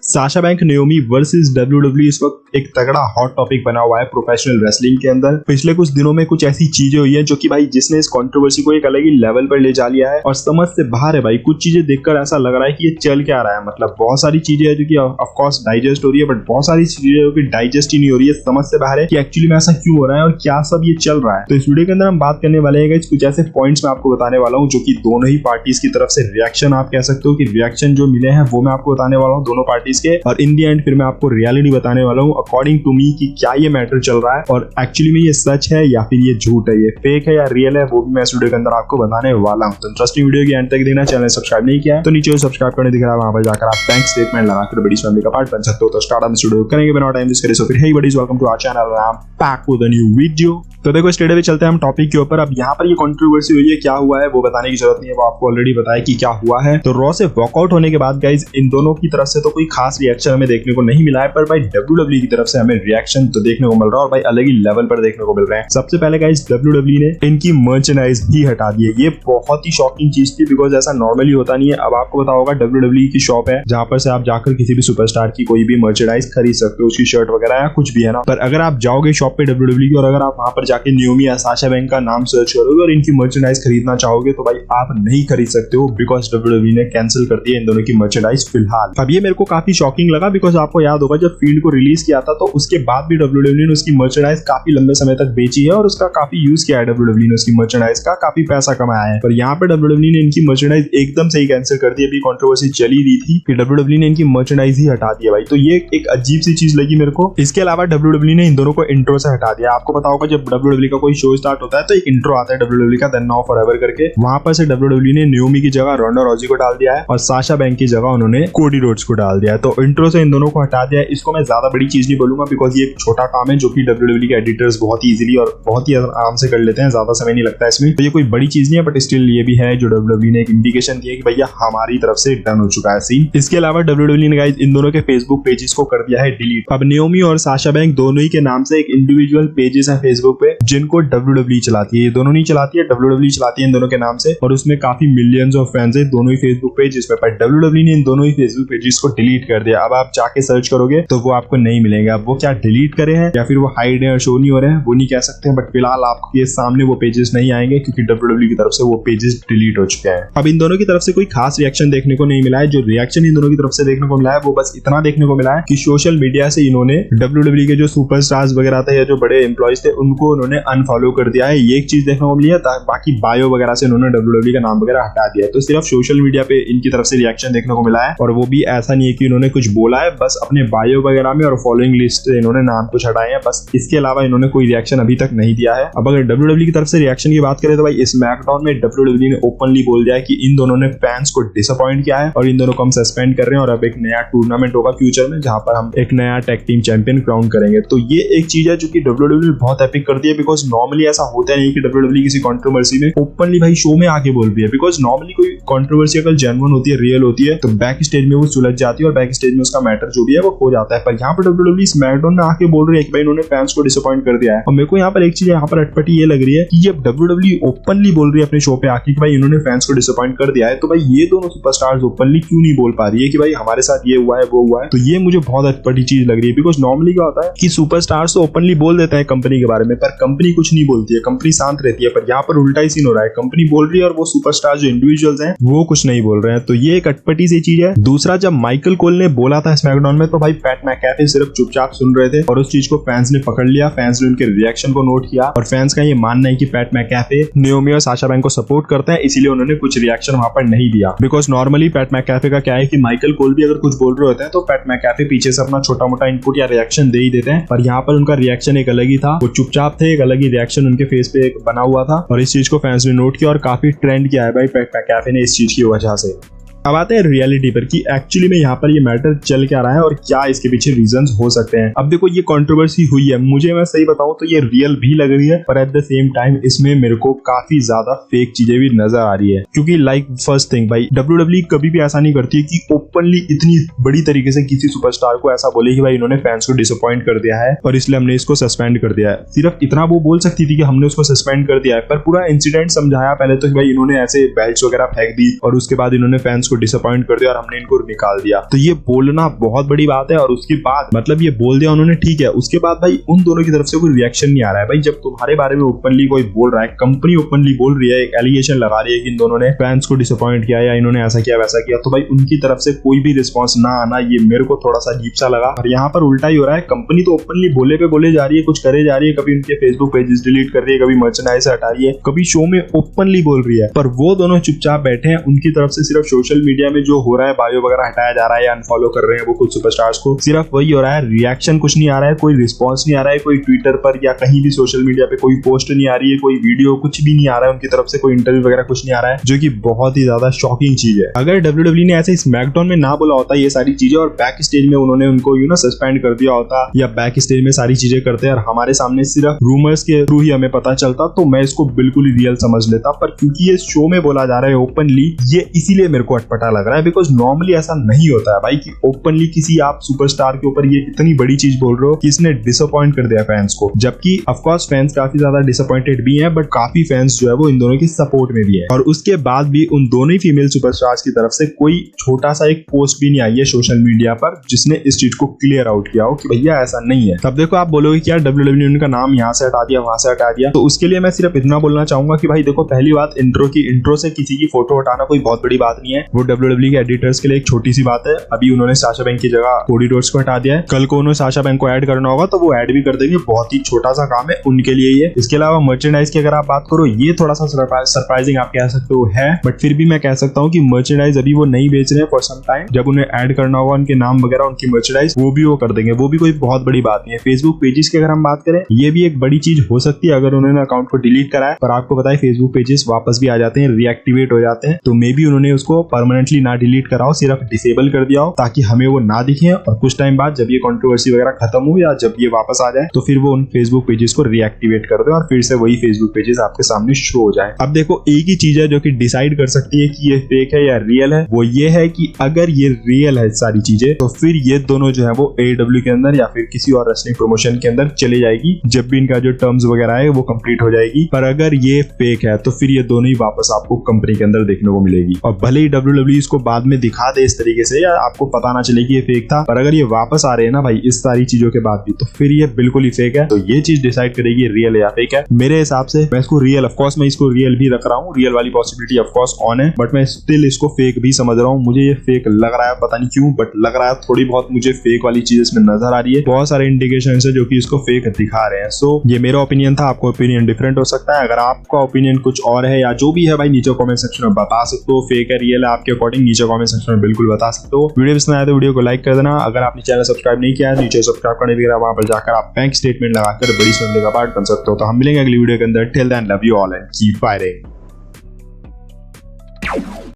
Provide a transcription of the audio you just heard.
Sasha Banks Naomi versus WWE इस वक्त एक तगड़ा हॉट टॉपिक बना हुआ है प्रोफेशनल रेसलिंग के अंदर। पिछले कुछ दिनों में कुछ ऐसी चीजें हुई है जो कि भाई जिसने इस कंट्रोवर्सी को एक अलग ही लेवल पर ले जा लिया है और समझ से बाहर है। भाई कुछ चीजें देखकर ऐसा लग रहा है कि ये चल क्या रहा है। मतलब बहुत सारी चीजें है जो कि ऑफ कोर्स डाइजेस्ट हो रही है, बट बहुत सारी चीजें जो कि डाइजेस्ट ही नहीं हो रही है। समझ से बाहर है कि एक्चुअली में ऐसा क्यों हो रहा है और क्या सब ये चल रहा है। तो इस वीडियो के अंदर हम बात करने वाले हैं कुछ ऐसे पॉइंट्स मैं आपको बताने वाला हूँ जो कि दोनों ही पार्टीज की तरफ से रिएक्शन, आप कह सकते हो कि रिएक्शन जो मिले हैं वो मैं आपको बताने वाला हूँ दोनों पार्टीज के, और इन दी एंड फिर मैं आपको रियलिटी बताने वाला हूँ अकॉर्डिंग टू मी कि क्या ये मैटर चल रहा है और एक्चुअली में ये सच है या फिर ये झूठ है, ये फेक है या रियल है, वो भी मैं इस वीडियो के अंदर आपको बताने वाला हूँ। तो इंटरेस्टिंग वीडियो के एंड तक देखना। चैनल सब्सक्राइब नहीं किया है तो नीचे सब्सक्राइब करने दिख रहा है, वहां पर जाकर आप बैंक स्टेटमेंट लगाकर बड़ी फैमिली का पार्ट बन सकते हो। तो स्टार्ट ऑन वीडियो करेंगे बिना टाइम वेस्ट करे। सो फिर hey buddies, welcome to our channel, I am back with a new video. तो देखो स्ट्रेट अवे चलते हैं हम टॉपिक के ऊपर। अब यहाँ पर ये कंट्रोवर्सी हुई है, क्या हुआ है वो बताने की जरूरत नहीं है, वो आपको ऑलरेडी बताया कि क्या हुआ है। तो रॉ से वॉकआउट होने के बाद गाइज इन दोनों की तरफ से तो कोई खास रिएक्शन हमें देखने को नहीं मिला है, पर भाई डब्ल्यूडब्ल्यूई की तरफ से हमें रिएक्शन तो देखने को मिल रहा है और भाई अलग ही लेवल पर देखने को मिल रहे हैं। सबसे पहले गाइज डब्ल्यूडब्ल्यूई ने इनकी मर्चेंडाइज ही हटा दी है। ये बहुत ही शॉकिंग चीज थी बिकॉज ऐसा नॉर्मली होता नहीं है। अब आपको पता होगा डब्ल्यूडब्ल्यूई की शॉप है जहां पर से आप जाकर किसी भी सुपरस्टार की कोई भी मर्चेंडाइज खरीद सकते हो, उसकी शर्ट वगैरह या कुछ भी है ना। पर अगर आप जाओगे शॉप पे डब्ल्यूडब्ल्यूई की और अगर आप वहां पर जाके नाओमी या साशा बैंक का नाम सर्च करोगे और इनकी मर्चेंडाइज खरीदना चाहोगे तो भाई आप नहीं खरीद सकते हो बिकॉज डब्ल्यूडब्ल्यूई ने कैंसिल कर दिया इन दोनों की मर्चेंडाइज फिलहाल। अब ये मेरे को काफी शॉकिंग लगा बिकॉज आपको याद होगा जब फील्ड को रिलीज किया था तो उसके बाद भी डब्ल्यूडब्ल्यूई ने उसकी मर्चेंडाइज काफी लंबे समय तक बेची है और उसका काफी यूज किया है डब्ल्यूडब्ल्यूई ने उसकी मर्चेंडाइज का, काफी पैसा कमाया है। पर यहाँ पे डब्ल्यूडब्ल्यूई ने इनकी मर्चेंडाइज एकदम से ही कैंसिल कर दी। अभी कंट्रोवर्सी चली रही थी कि डब्ल्यूडब्ल्यूई ने इनकी मर्चेंडाइज ही हटा दिया भाई, तो ये एक अजीब सी चीज लगी मेरे को। इसके अलावा डब्ल्यूडब्ल्यूई ने इन दोनों को इंट्रो से हटा दिया। आपको पता होगा जब डब्ल्यूडब्ल्यूई का कोई शो स्टार्ट होता है तो एक इंट्रो आता है डब्ल्यूडब्ल्यूई का, देन नाउ फॉरएवर करके। वहां पर से डब्ल्यूडब्ल्यूई ने नाओमी की जगह रोंडा रॉजी को डाल दिया है और साशा बैंक की जगह उन्होंने कोडी रोड्स को डाल दिया है। तो इंट्रो से इन दोनों को हटा दिया है। इसको मैं ज्यादा बड़ी चीज नहीं बोलूंगा बिकॉज ये एक छोटा काम है जो कि डब्ल्यूडब्ल्यूई के एडिटर्स बहुत ही इजीली और बहुत ही आराम से कर लेते हैं, ज्यादा समय नहीं लगता है इसमें। तो ये कोई बड़ी चीज नहीं है, बट स्टिल ये भी है जो डब्ल्यूडब्ल्यूई ने एक इंडिकेशन दिया कि भैया हमारी तरफ से डन हो चुका है सीन। इसके अलावा डब्ल्यूडब्ल्यूई ने गाइस इन दोनों के फेसबुक पेजेस को कर दिया है डिलीट। अब नाओमी और साशा बैंक दोनों ही के नाम से एक इंडिविजुअल पेजेस है फेसबुक पे जिनको डब्ल्यूडब्ल्यूई चलाती है। ये दोनों नहीं चलाती है, डब्ल्यूडब्ल्यूई चलाती है इन दोनों के नाम से और उसमें काफी मिलियंस ऑफ फैंस है दोनों ही फेसबुक पेजेस पे। पर डब्ल्यूडब्ल्यूई ने इन दोनों ही फेसबुक पेजेस को डिलीट कर दिया। अब आप जाके सर्च करोगे तो वो आपको नहीं मिलेंगे। अब वो क्या डिलीट करे हैं या फिर वो हाइड है और शो नहीं हो रहे हैं वो नहीं कह सकते हैं, बट फिलहाल आपके सामने वो पेजेस नहीं आएंगे क्योंकि डब्ल्यूडब्ल्यूई की तरफ से वो पेजेस डिलीट हो चुके हैं। अब इन दोनों की तरफ से कोई खास रिएक्शन देखने को नहीं मिला है। जो रिएक्शन इन दोनों की तरफ से देखने को मिला है वो बस इतना देखने को मिला है कि सोशल मीडिया से इन्होंने डब्ल्यूडब्ल्यूई के जो सुपरस्टार्स वगैरह थे या जो बड़े एम्प्लॉइज थे उनको उन्होंने अनफॉलो कर दिया है। ये एक चीज देखने को मिली है। बाकी बायो वगैरह से उन्होंने डब्ल्यूडब्ल्यूई का नाम वगैरह हटा दिया है। तो सिर्फ सोशल मीडिया पे इनकी तरफ से रिएक्शन देखने को मिला है और वो भी ऐसा नहीं है कि उन्होंने कुछ बोला है, बस अपने बायो वगैरह में और फॉलोइंग लिस्ट से इन्होंने नाम कुछ हटाए हैं बस। इसके अलावा इन्होंने कोई रिएक्शन अभी तक नहीं दिया है। अब अगर डब्ल्यूडब्ल्यूई की तरफ से रिएक्शन की बात करें तो भाई स्मैकडाउन में डब्ल्यूडब्ल्यूई ने ओपनली बोल दिया है कि इन दोनों ने फैंस को डिसअपॉइंट किया है और इन दोनों को हम सस्पेंड कर रहे हैं और अब एक नया टूर्नामेंट होगा फ्यूचर में जहां पर हम एक नया टैग टीम चैंपियन क्राउन करेंगे। तो ये एक चीज है जो कि डब्ल्यूडब्ल्यूई बहुत एपिक करती है बिकॉज नॉर्मली ऐसा होता नहीं कि डब्ल्यूडब्ल्यूई किसी कंट्रोवर्सी में ओपनली भाई शो में आके बोलती है। बिकॉज नॉर्मली कोई कंट्रोवर्सी अगर जेन्युइन होती है, रियल होती है तो बैक स्टेज में वो सुलझ जाती है और बैक स्टेज में उसका मैटर जो भी है वो खो जाता है। पर यहाँ पर डब्ल्यूडब्ल्यूई स्मैकडाउन में आके बोल रही है कि भाई इन्होंने फैंस को डिसअपॉइंट कर दिया है। और मेरे को यहाँ पर एक चीज यहाँ पर अटपटी ये लग रही है कि जब डब्ल्यूडब्ल्यूई ओपनली बोल रही है अपने शो पे आके कि भाई इन्होंने फैंस को डिसअपॉइंट कर दिया है तो भाई ये दोनों सुपरस्टार्स ओपनली क्यों नहीं बोल पा रही है कि भाई हमारे साथ ये हुआ है वो हुआ है। तो ये मुझे बहुत अटपटी चीज लग रही है बिकॉज नॉर्मली क्या होता है कि सुपरस्टार्स तो ओपनली बोल देते हैं कंपनी के बारे में पर कंपनी कुछ नहीं बोलती है, कंपनी शांत रहती है। पर यहाँ पर उल्टा ही सीन हो रहा है, कंपनी बोल रही है और वो सुपरस्टार जो इंडिविजुअल्स हैं वो कुछ नहीं बोल रहे हैं। तो ये एक अटपटी सी चीज है। दूसरा, जब माइकल कोल ने बोला था स्मैकडाउन में तो भाई पैट मैकैफे सिर्फ चुपचाप सुन रहे थे और उस चीज को फैंस ने पकड़ लिया। फैंस ने उनके रिएक्शन को नोट किया और फैंस का ये मानना है कि पैट मैकैफे नाओमी और साशा बैंक को सपोर्ट करते हैं, इसीलिए उन्होंने कुछ रिएक्शन वहां पर नहीं दिया। बिकॉज नॉर्मली पैट मैकैफे का क्या है कि माइकल कोल भी अगर कुछ बोल रहे होते हैं तो पैट मैकैफे पीछे से अपना छोटा मोटा इनपुट या रिएक्शन दे ही देते हैं। पर यहाँ पर उनका रिएक्शन एक अलग ही था, वो चुपचाप थे, एक अलग ही रिएक्शन उनके फेस पे एक बना हुआ था और इस चीज को फैंस ने नोट किया और काफी ट्रेंड किया है भाई पैट मैकैफे ने इस चीज की वजह से। अब आते हैं रियलिटी पर कि एक्चुअली में यहाँ पर ये मैटर चल क्या रहा है और क्या इसके पीछे रीजंस हो सकते हैं। अब देखो ये कंट्रोवर्सी हुई है, मुझे मैं सही बताऊं तो ये रियल भी लग रही है पर एट द सेम टाइम इसमें मेरे को काफी ज्यादा फेक चीजें भी नजर आ रही है। क्योंकि लाइक फर्स्ट थिंग भाई डब्ल्यूडब्ल्यूई कभी भी ऐसा नहीं करती है कि ओपनली इतनी बड़ी तरीके से किसी सुपरस्टार को ऐसा बोले कि भाई इन्होंने फैंस को डिसअपॉइंट कर दिया है और इसलिए हमने इसको सस्पेंड कर दिया है। सिर्फ इतना वो बोल सकती थी कि हमने उसको सस्पेंड कर दिया है, पर पूरा इंसिडेंट समझाया पहले तो कि भाई इन्होंने ऐसे बेल्ट्स वगैरह फेंक दी और उसके बाद इन्होंने फैंस को डिसअपॉइंट कर दिया और हमने इनको निकाल दिया। तो ये बोलना बहुत बड़ी बात है। और उसके बाद मतलब ये बोल दिया उन्होंने, ठीक है, उसके बाद भाई उन दोनों की तरफ से कोई रिएक्शन नहीं आ रहा है। भाई जब तुम्हारे बारे में ओपनली कोई बोल रहा है, कंपनी ओपनली बोल रही है, एक एलिगेशन लगा रही है कि इन दोनों ने फैंस को डिसअपॉइंट किया या इन्होंने ऐसा किया वैसा किया, तो भाई उनकी तरफ से कोई भी रिस्पॉन्स ना आना ये मेरे को थोड़ा सा अजीब सा लगा। और यहाँ पर उल्टा ही हो रहा है, कंपनी तो ओपनली बोले पे बोले जा रही है, कुछ करे जा रही है, कभी उनके फेसबुक पेजेस डिलीट कर रही है, कभी मर्चेंडाइज हटा रही है, कभी शो में ओपनली बोल रही है, पर वो दोनों चुपचाप बैठे हैं। उनकी तरफ से सिर्फ सोशल मीडिया में जो हो रहा है, बायो वगैरह हटाया जा रहा है या अनफॉलो कर रहे हैं वो कुछ सुपरस्टार्स को, सिर्फ वही हो रहा है। रिएक्शन कुछ नहीं आ रहा है, कोई रिस्पॉन्स नहीं आ रहा है, कोई ट्विटर पर या कहीं भी सोशल मीडिया पे कोई पोस्ट नहीं आ रही है, कोई वीडियो कुछ भी नहीं आ रहा है उनकी तरफ से, कोई इंटरव्यू वगैरह कुछ नहीं आ रहा है, जो कि बहुत ही ज्यादा शॉकिंग चीज है। अगर WWE ने ऐसे स्मैकडाउन में ना बोला होता ये सारी चीजें और बैक स्टेज में उन्होंने उनको सस्पेंड कर दिया होता या बैक स्टेज में सारी चीजें करते और हमारे सामने सिर्फ रूमर्स के थ्रू ही हमें पता चलता, तो मैं इसको बिल्कुल ही रियल समझ लेता। पर क्योंकि ये शो में बोला जा रहा है ओपनली, ये इसीलिए मेरे को अटपटा लग रहा है। बिकॉज नॉर्मली ऐसा नहीं होता है भाई कि ओपनली किसी आप सुपरस्टार के ऊपर ये इतनी बड़ी चीज बोल रहे हो कि इसने डिसअपॉइंट कर दिया फैंस को, जबकि ऑफकोर्स फैंस काफी ज्यादा डिसअपॉइंटेड भी हैं, बट काफी फैंस जो है वो इन दोनों की सपोर्ट में भी है। और उसके बाद भी उन दोनों ही फीमेल सुपरस्टार्स की तरफ से कोई छोटा सा एक पोस्ट भी नहीं आई है सोशल मीडिया पर जिसने इस चीज को क्लियर आउट किया हो कि भैया ऐसा नहीं है। तब देखो आप बोलोगे कि यार WWE ने उनका नाम यहाँ से हटा दिया वहां से हटा दिया, तो उसके लिए मैं सिर्फ इतना बोलना चाहूंगा कि भाई देखो, पहली बात इंट्रो से किसी की फोटो हटाना कोई बहुत बड़ी बात नहीं है, वो WWE के एडिटर्स के लिए एक छोटी सी बात है। अभी उन्होंने साशा बैंक की जगह कोडी रोड्स को हटा दिया है, कल को उन्होंने साशा बैंक को ऐड करना होगा तो वो ऐड भी कर देंगे, बहुत ही छोटा सा काम है उनके लिए ये। इसके अलावा मर्चेंडाइज की अगर आप बात करो, ये थोड़ा सा सरप्राइजिंग आप कह सकते हो है, बट फिर भी मैं कह सकता हूँ कि मर्चेंडाइज अभी वो नहीं बेच रहे हैं फॉर सम टाइम, जब उन्हें ऐड करना होगा उनके नाम वगैरह उनकी मर्चेंडाइज वो भी वो कर देंगे, वो भी कोई बहुत बड़ी बात नहीं है। फेसबुक पेजेस की अगर हम बात करें, ये भी एक बड़ी चीज हो सकती है अगर उन्होंने अकाउंट को डिलीट करा है, पर आपको पता है फेसबुक पेजेस वापस भी आ जाते हैं, रीएक्टिवेट हो जाते हैं, तो मे बी उन्होंने उसको परमानेंटली ना डिलीट कराओ, सिर्फ डिसेबल कर दिया हो ताकि हमें वो ना दिखे, और कुछ टाइम बाद जब ये कंट्रोवर्सी वगैरह खत्म हो या जब ये वापस आ जाए तो फिर वो उन फेसबुक पेजेस को रीएक्टिवेट कर दे और फिर से वही फेसबुक पेजेस आपके सामने शो हो जाए। अब देखो, एक ही चीज है जो कि डिसाइड कर सकती है कि ये फेक है या रियल है, वो ये है कि अगर ये रियल है सारी चीजें, तो फिर ये दोनों जो है वो AEW के अंदर या फिर किसी और रेसलिंग प्रमोशन के अंदर चली जाएगी जब भी इनका जो टर्म्स वगैरह है वो कंप्लीट हो जाएगी। पर अगर ये फेक है तो फिर ये दोनों ही वापस आपको कंपनी के अंदर देखने को मिलेगी, और भले ही WWE इसको बाद में दिखा दे इस तरीके से या आपको पता ना चले कि ये फेक था, पर अगर ये वापस आ रहे हैं ना भाई इस सारी चीजों के बाद भी, तो फिर ये बिल्कुल ही फेक है। तो ये चीज डिसाइड करेगी रियल या फेक है। मेरे हिसाब से मैं इसको रियल, ऑफकोर्स मैं इसको रियल भी रख रहा हूँ, रियल वाली पॉसिबिलिटी ऑफकोर्स ऑन है, बट मैं स्टिल इसको फेक भी समझ रहा हूँ। मुझे ये फेक लग रहा है, पता नहीं क्यों, बट लग रहा है थोड़ी बहुत मुझे फेक वाली चीज इसमें नजर आ रही है। बहुत सारे इंडिकेशन है जो कि इसको फेक दिखा रहे हैं। सो ये मेरा ओपिनियन था, आपका ओपिनियन डिफरेंट हो सकता है। अगर आपका ओपिनियन कुछ और है या जो भी है भाई, नीचे कमेंट सेक्शन में बता सकते हो। फेक है रियल है आपके अकॉर्डिंग, नीचे कमेंट सेक्शन में बिल्कुल बता सकते हो। वीडियो पसंद आया तो वीडियो को लाइक कर देना। अगर आपने चैनल सब्सक्राइब नहीं किया है, नीचे सब्सक्राइब करने दिख रहा है, वहां पर जाकर आप बैंक स्टेटमेंट लगाकर बड़ी फैमिली का पार्ट बन सकते हो। तो हम मिलेंगे अगली वीडियो के अंदर। Till then love you all and keep firing.